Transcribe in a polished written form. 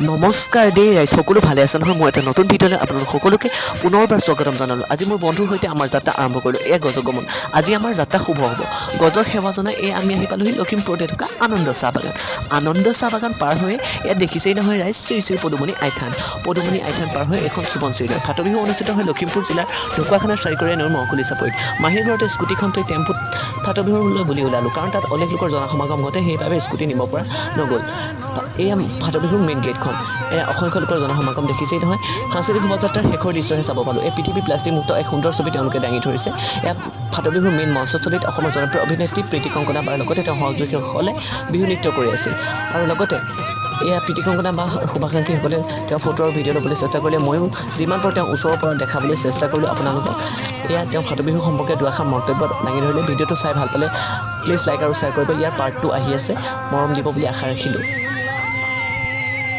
নমস্কাৰ দেই ৰাইজ, সকলো ভালে আছে নহয়? মই এটা নতুন ভিডিঅ'লৈ আপোনালোক সকলোকে পুনৰবাৰ স্বাগতম জনালোঁ। আজি মোৰ বন্ধুৰ সৈতে আমাৰ যাত্ৰা আৰম্ভ কৰিলোঁ। এয়া গজগমন। আজি আমাৰ যাত্ৰা শুভ হ'ব। গজক সেৱা জনাই আমি আহি পালোহি লখিমপুৰতে থকা আনন্দ চাহ বাগান। আনন্দ চাহ বাগান পাৰ হৈ ইয়াত দেখিছেই নহয় ৰাইজ, শ্ৰী শ্ৰী পদুমণি আইথান। পদুমণি আইথান পাৰ হৈ এখন সুবনশ্ৰী নৈ। ফাট বিহু অনুষ্ঠিত হয় লখিমপুৰ জিলাৰ ঢকুৱাখানাৰ চাৰিকৰীয়া নৈৰ মহকুলি চাপৰিত। মাহীৰ ঘৰতে স্কুটিখন থৈ টেম্পুত ফাট বিহুলৈ বুলি ওলালোঁ, কাৰণ তাত অনেক লোকৰ জনসমাগম ঘটে, সেইবাবে স্কুটি নিব পৰা নগ'ল। এয়া ফাট বিহুৰ মেইন গেটখন। এয়া অসংখ্য লোকৰ জনসমাগম দেখিছেই নহয়। সাংস্কৃতিক শোভাযাত্ৰাৰ শেষৰ দৃশ্যহে চাব পালোঁ। এই পৃথিৱী প্লাষ্টিক মুক্ত এক সুন্দৰ ছবি তেওঁলোকে দাঙি ধৰিছে। এয়া ফাট বিহুৰ মেইন মঞ্চস্থলীত অসমৰ জনপ্ৰিয় অভিনেত্ৰী প্ৰীতি কংকনা বাৰ লগতে তেওঁ সহযোগীসকলে বিহু নৃত্য কৰি আছিল। আৰু লগতে এয়া প্ৰীতি কংকনা বা শুভাকাংক্ষীসকলে তেওঁ ফটো আৰু ভিডিঅ' ল'বলৈ চেষ্টা কৰিলে। ময়ো যিমান পাৰোঁ তেওঁ ওচৰৰ পৰা দেখাবলৈ চেষ্টা কৰিলোঁ আপোনালোকক। এয়া তেওঁ ফাট বিহু সম্পৰ্কে দুআষাৰ মন্তব্য দাঙি ধৰিলে। ভিডিঅ'টো চাই ভাল পালে প্লিজ লাইক আৰু শ্বেয়াৰ কৰিব। ইয়াৰ পাৰ্ট 2 আহি আছে, মৰম দিব বুলি আশা ৰাখিলোঁ।